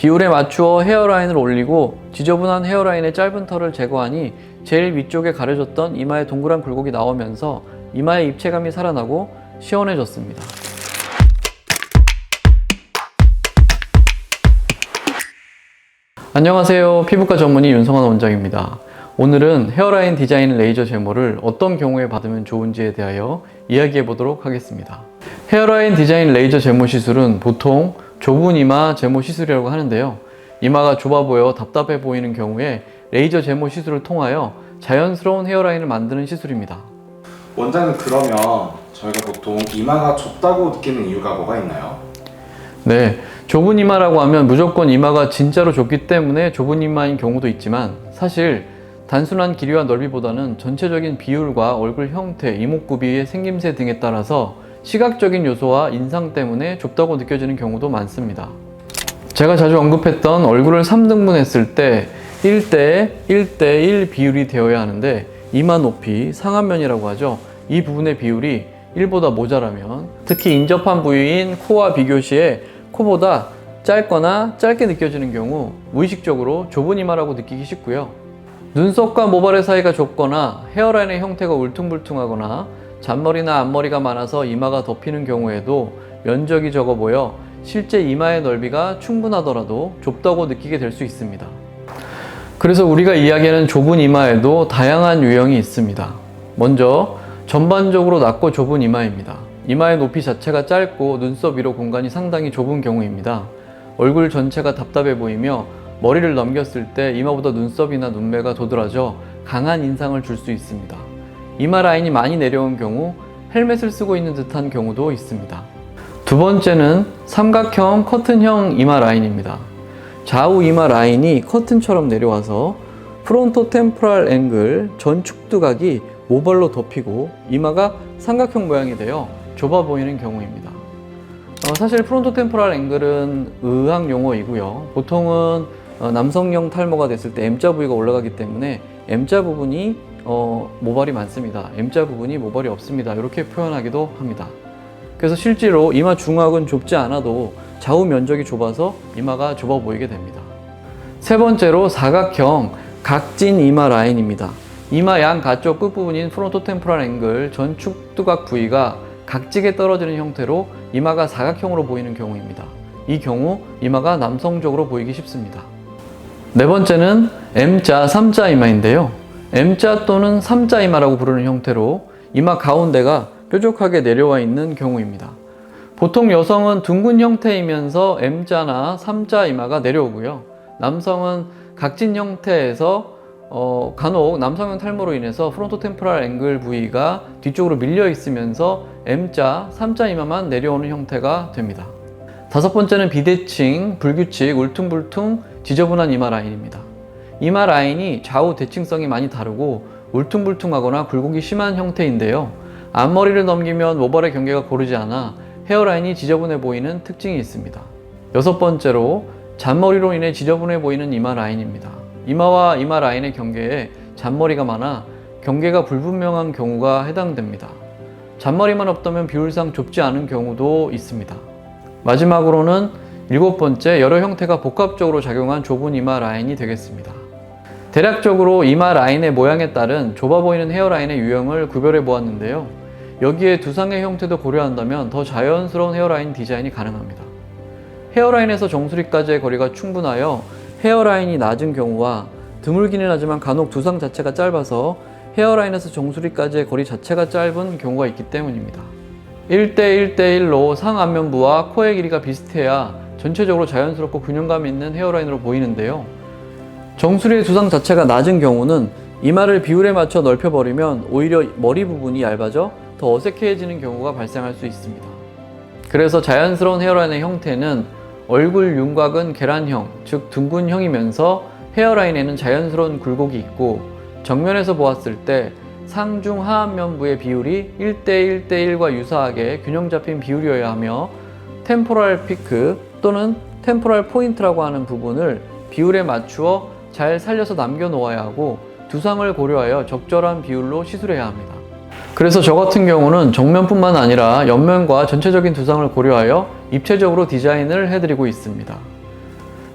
비율에 맞추어 헤어라인을 올리고 지저분한 헤어라인의 짧은 털을 제거하니 제일 위쪽에 가려졌던 이마의 동그란 굴곡이 나오면서 이마의 입체감이 살아나고 시원해졌습니다. 안녕하세요. 피부과 전문의 윤성환 원장입니다. 오늘은 헤어라인 디자인 레이저 제모를 어떤 경우에 받으면 좋은지에 대하여 이야기해 보도록 하겠습니다. 헤어라인 디자인 레이저 제모 시술은 보통 좁은 이마 제모 시술이라고 하는데요. 이마가 좁아 보여 답답해 보이는 경우에 레이저 제모 시술을 통하여 자연스러운 헤어라인을 만드는 시술입니다. 원장님, 그러면 저희가 보통 이마가 좁다고 느끼는 이유가 뭐가 있나요? 네, 좁은 이마라고 하면 무조건 이마가 진짜로 좁기 때문에 좁은 이마인 경우도 있지만 사실 단순한 길이와 넓이보다는 전체적인 비율과 얼굴 형태, 이목구비의 생김새 등에 따라서 시각적인 요소와 인상 때문에 좁다고 느껴지는 경우도 많습니다. 제가 자주 언급했던 얼굴을 3등분 했을 때 1대1 비율이 되어야 하는데 이마 높이 상안면이라고 하죠. 이 부분의 비율이 1보다 모자라면 특히 인접한 부위인 코와 비교 시에 코보다 짧거나 짧게 느껴지는 경우 무의식적으로 좁은 이마라고 느끼기 쉽고요. 눈썹과 모발의 사이가 좁거나 헤어라인의 형태가 울퉁불퉁하거나 잔머리나 앞머리가 많아서 이마가 덮이는 경우에도 면적이 적어 보여 실제 이마의 넓이가 충분하더라도 좁다고 느끼게 될 수 있습니다. 그래서 우리가 이야기하는 좁은 이마에도 다양한 유형이 있습니다. 먼저 전반적으로 낮고 좁은 이마입니다. 이마의 높이 자체가 짧고 눈썹 위로 공간이 상당히 좁은 경우입니다. 얼굴 전체가 답답해 보이며 머리를 넘겼을 때 이마보다 눈썹이나 눈매가 도드라져 강한 인상을 줄 수 있습니다. 이마 라인이 많이 내려온 경우 헬멧을 쓰고 있는 듯한 경우도 있습니다. 두 번째는 삼각형 커튼형 이마 라인입니다. 좌우 이마 라인이 커튼처럼 내려와서 프론토 템포럴 앵글 전 축두각이 모발로 덮이고 이마가 삼각형 모양이 되어 좁아 보이는 경우입니다. 사실 프론토 템포럴 앵글은 의학 용어이고요. 보통은 남성형 탈모가 됐을 때 M자 부위가 올라가기 때문에 M자 부분이 모발이 많습니다. M자 부분이 모발이 없습니다. 이렇게 표현하기도 합니다. 그래서 실제로 이마 중앙은 좁지 않아도 좌우 면적이 좁아서 이마가 좁아 보이게 됩니다. 세 번째로 사각형 각진 이마 라인입니다. 이마 양 가쪽 끝부분인 프론토 템포럴 앵글 전 축두각 부위가 각지게 떨어지는 형태로 이마가 사각형으로 보이는 경우입니다. 이 경우 이마가 남성적으로 보이기 쉽습니다. 네 번째는 M자, 3자 이마인데요. M자 또는 3자 이마라고 부르는 형태로 이마 가운데가 뾰족하게 내려와 있는 경우입니다. 보통 여성은 둥근 형태이면서 M자나 3자 이마가 내려오고요. 남성은 각진 형태에서 간혹 남성형 탈모로 인해서 프론토 템포럴 앵글 부위가 뒤쪽으로 밀려 있으면서 M자, 3자 이마만 내려오는 형태가 됩니다. 다섯 번째는 비대칭, 불규칙, 울퉁불퉁, 지저분한 이마 라인입니다. 이마 라인이 좌우 대칭성이 많이 다르고 울퉁불퉁하거나 굴곡이 심한 형태인데요. 앞머리를 넘기면 모발의 경계가 고르지 않아 헤어라인이 지저분해 보이는 특징이 있습니다. 여섯 번째로 잔머리로 인해 지저분해 보이는 이마 라인입니다. 이마와 이마 라인의 경계에 잔머리가 많아 경계가 불분명한 경우가 해당됩니다. 잔머리만 없다면 비율상 좁지 않은 경우도 있습니다. 마지막으로는 일곱 번째, 여러 형태가 복합적으로 작용한 좁은 이마 라인이 되겠습니다. 대략적으로 이마 라인의 모양에 따른 좁아 보이는 헤어라인의 유형을 구별해 보았는데요. 여기에 두상의 형태도 고려한다면 더 자연스러운 헤어라인 디자인이 가능합니다. 헤어라인에서 정수리까지의 거리가 충분하여 헤어라인이 낮은 경우와 드물기는 하지만 간혹 두상 자체가 짧아서 헤어라인에서 정수리까지의 거리 자체가 짧은 경우가 있기 때문입니다. 1대1로 상안면부와 코의 길이가 비슷해야 전체적으로 자연스럽고 균형감 있는 헤어라인으로 보이는데요. 정수리의 두상 자체가 낮은 경우는 이마를 비율에 맞춰 넓혀버리면 오히려 머리 부분이 얇아져 더 어색해지는 경우가 발생할 수 있습니다. 그래서 자연스러운 헤어라인의 형태는 얼굴 윤곽은 계란형, 즉 둥근형이면서 헤어라인에는 자연스러운 굴곡이 있고 정면에서 보았을 때 상중 하안면부의 비율이 1대1과 유사하게 균형 잡힌 비율이어야 하며 템포럴 피크 또는 템포럴 포인트라고 하는 부분을 비율에 맞추어 잘 살려서 남겨 놓아야 하고 두상을 고려하여 적절한 비율로 시술해야 합니다. 그래서 저 같은 경우는 정면뿐만 아니라 옆면과 전체적인 두상을 고려하여 입체적으로 디자인을 해드리고 있습니다.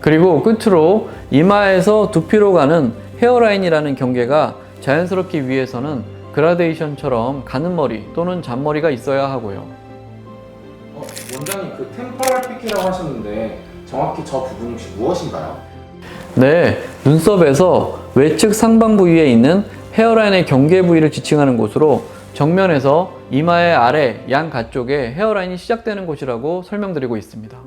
그리고 끝으로 이마에서 두피로 가는 헤어라인이라는 경계가 자연스럽기 위해서는 그라데이션처럼 가는 머리 또는 잔머리가 있어야 하고요. 원장님 그 템포럴 픽이라고 하셨는데 정확히 저 부분이 혹시 무엇인가요? 네, 눈썹에서 외측 상방 부위에 있는 헤어라인의 경계 부위를 지칭하는 곳으로 정면에서 이마의 아래 양가쪽에 헤어라인이 시작되는 곳이라고 설명드리고 있습니다.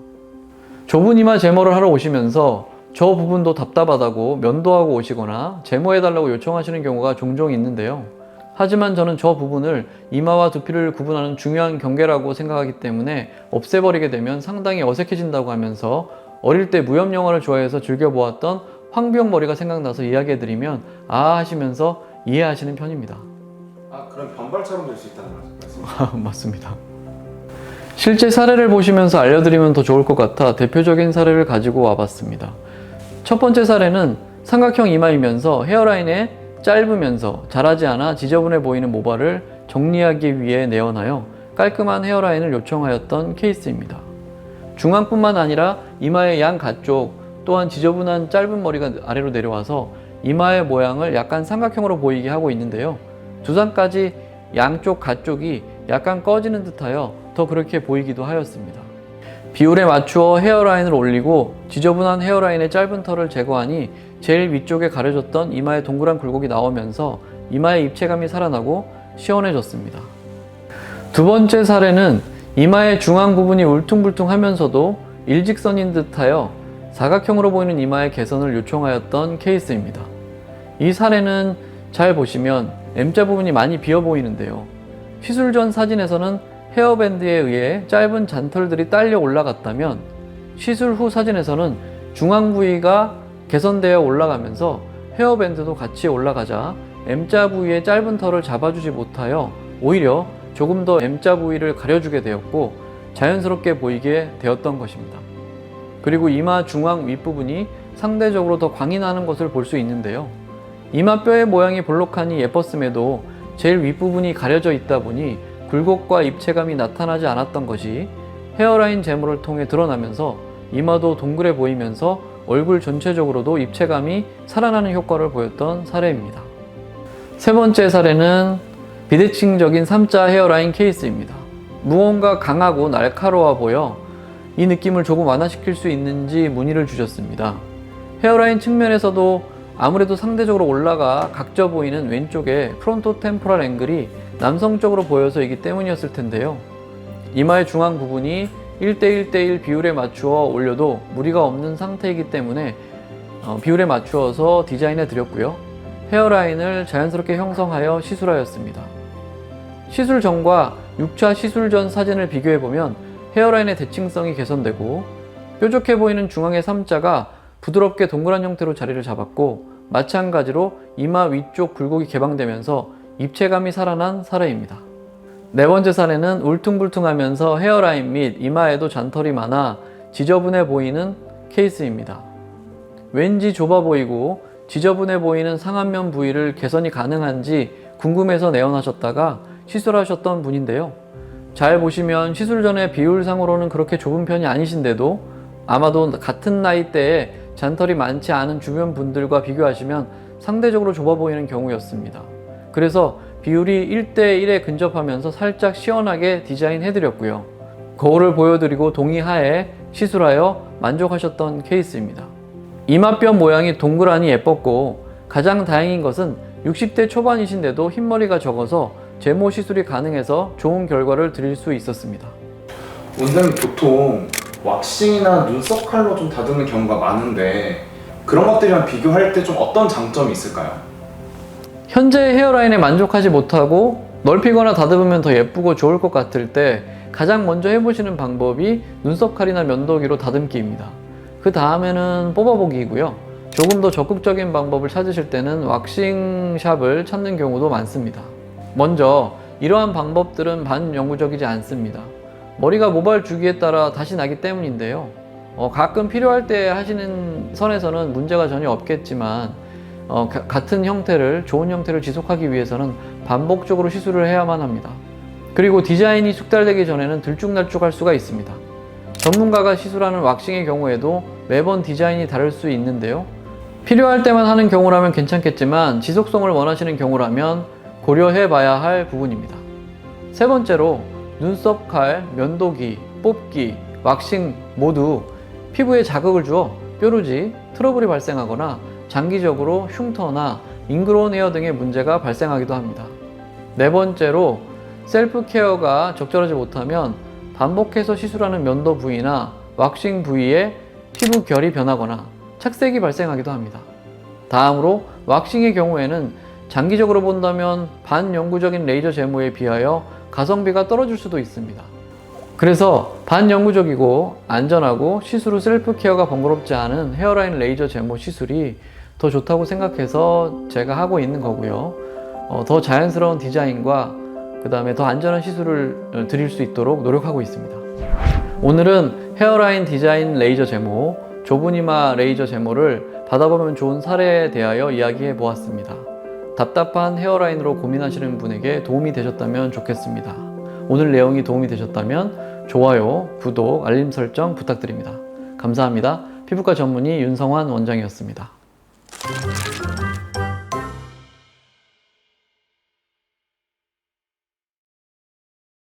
좁은 이마 제모를 하러 오시면서 저 부분도 답답하다고 면도하고 오시거나 제모해달라고 요청하시는 경우가 종종 있는데요. 하지만 저는 저 부분을 이마와 두피를 구분하는 중요한 경계라고 생각하기 때문에 없애버리게 되면 상당히 어색해진다고 하면서 어릴 때 무협 영화를 좋아해서 즐겨보았던 황비용 머리가 생각나서 이야기해드리면 아 하시면서 이해하시는 편입니다. 그럼 변발처럼 될 수 있다는 말씀이시죠? 맞습니다. 실제 사례를 보시면서 알려드리면 더 좋을 것 같아 대표적인 사례를 가지고 와봤습니다. 첫 번째 사례는 삼각형 이마이면서 헤어라인에 짧으면서 자라지 않아 지저분해 보이는 모발을 정리하기 위해 내원하여 깔끔한 헤어라인을 요청하였던 케이스입니다. 중앙뿐만 아니라 이마의 양가쪽 또한 지저분한 짧은 머리가 아래로 내려와서 이마의 모양을 약간 삼각형으로 보이게 하고 있는데요. 두상까지 양쪽 가쪽이 약간 꺼지는 듯하여 더 그렇게 보이기도 하였습니다. 비율에 맞추어 헤어라인을 올리고 지저분한 헤어라인의 짧은 털을 제거하니 제일 위쪽에 가려졌던 이마의 동그란 굴곡이 나오면서 이마의 입체감이 살아나고 시원해졌습니다. 두 번째 사례는 이마의 중앙 부분이 울퉁불퉁하면서도 일직선인 듯하여 사각형으로 보이는 이마의 개선을 요청하였던 케이스입니다. 이 사례는 잘 보시면 M자 부분이 많이 비어 보이는데요. 시술 전 사진에서는 헤어밴드에 의해 짧은 잔털들이 딸려 올라갔다면 시술 후 사진에서는 중앙 부위가 개선되어 올라가면서 헤어밴드도 같이 올라가자 M자 부위의 짧은 털을 잡아주지 못하여 오히려 조금 더 M자 부위를 가려주게 되었고 자연스럽게 보이게 되었던 것입니다. 그리고 이마 중앙 윗부분이 상대적으로 더 광이 나는 것을 볼 수 있는데요. 이마뼈의 모양이 볼록하니 예뻤음에도 제일 윗부분이 가려져 있다 보니 굴곡과 입체감이 나타나지 않았던 것이 헤어라인 제모를 통해 드러나면서 이마도 동그래 보이면서 얼굴 전체적으로도 입체감이 살아나는 효과를 보였던 사례입니다. 세 번째 사례는 비대칭적인 3자 헤어라인 케이스입니다. 무언가 강하고 날카로워 보여 이 느낌을 조금 완화시킬 수 있는지 문의를 주셨습니다. 헤어라인 측면에서도 아무래도 상대적으로 올라가 각져 보이는 왼쪽에 프론토 템포럴 앵글이 남성적으로 보여서이기 때문이었을 텐데요. 이마의 중앙 부분이 1대1대1 비율에 맞추어 올려도 무리가 없는 상태이기 때문에 비율에 맞추어서 디자인해 드렸고요. 헤어라인을 자연스럽게 형성하여 시술하였습니다. 시술 전과 6차 시술 전 사진을 비교해 보면 헤어라인의 대칭성이 개선되고 뾰족해 보이는 중앙의 3자가 부드럽게 동그란 형태로 자리를 잡았고 마찬가지로 이마 위쪽 굴곡이 개방되면서 입체감이 살아난 사례입니다. 네 번째 사례는 울퉁불퉁하면서 헤어라인 및 이마에도 잔털이 많아 지저분해 보이는 케이스입니다. 왠지 좁아 보이고 지저분해 보이는 상안면 부위를 개선이 가능한지 궁금해서 내원하셨다가 시술하셨던 분인데요. 잘 보시면 시술 전에 비율상으로는 그렇게 좁은 편이 아니신데도 아마도 같은 나이대에 잔털이 많지 않은 주변 분들과 비교하시면 상대적으로 좁아 보이는 경우였습니다. 그래서 비율이 1대1에 근접하면서 살짝 시원하게 디자인해드렸고요. 거울을 보여드리고 동의하에 시술하여 만족하셨던 케이스입니다. 이마뼈 모양이 동그라니 예뻤고 가장 다행인 것은 60대 초반이신데도 흰머리가 적어서 제모 시술이 가능해서 좋은 결과를 드릴 수 있었습니다. 원장님 보통 왁싱이나 눈썹 칼로 좀 다듬는 경우가 많은데 그런 것들이랑 비교할 때 좀 어떤 장점이 있을까요? 현재의 헤어라인에 만족하지 못하고 넓히거나 다듬으면 더 예쁘고 좋을 것 같을 때 가장 먼저 해보시는 방법이 눈썹 칼이나 면도기로 다듬기입니다. 그 다음에는 뽑아보기이고요. 조금 더 적극적인 방법을 찾으실 때는 왁싱샵을 찾는 경우도 많습니다. 먼저 이러한 방법들은 반영구적이지 않습니다. 머리가 모발 주기에 따라 다시 나기 때문인데요. 가끔 필요할 때 하시는 선에서는 문제가 전혀 없겠지만 같은 형태를, 좋은 형태를 지속하기 위해서는 반복적으로 시술을 해야만 합니다. 그리고 디자인이 숙달되기 전에는 들쭉날쭉할 수가 있습니다. 전문가가 시술하는 왁싱의 경우에도 매번 디자인이 다를 수 있는데요. 필요할 때만 하는 경우라면 괜찮겠지만 지속성을 원하시는 경우라면 고려해 봐야 할 부분입니다. 세 번째로 눈썹 칼, 면도기, 뽑기, 왁싱 모두 피부에 자극을 주어 뾰루지, 트러블이 발생하거나 장기적으로 흉터나 잉그로운 헤어 등의 문제가 발생하기도 합니다. 네 번째로 셀프 케어가 적절하지 못하면 반복해서 시술하는 면도 부위나 왁싱 부위에 피부 결이 변하거나 착색이 발생하기도 합니다. 다음으로 왁싱의 경우에는 장기적으로 본다면 반영구적인 레이저 제모에 비하여 가성비가 떨어질 수도 있습니다. 그래서 반영구적이고 안전하고 시술 후 셀프 케어가 번거롭지 않은 헤어라인 레이저 제모 시술이 더 좋다고 생각해서 제가 하고 있는 거고요. 더 자연스러운 디자인과 그 다음에 더 안전한 시술을 드릴 수 있도록 노력하고 있습니다. 오늘은 헤어라인 디자인 레이저 제모, 좁은 이마 레이저 제모를 받아보면 좋은 사례에 대하여 이야기해 보았습니다. 답답한 헤어라인으로 고민하시는 분에게 도움이 되셨다면 좋겠습니다. 오늘 내용이 도움이 되셨다면 좋아요, 구독, 알림 설정 부탁드립니다. 감사합니다. 피부과 전문의 윤성환 원장이었습니다.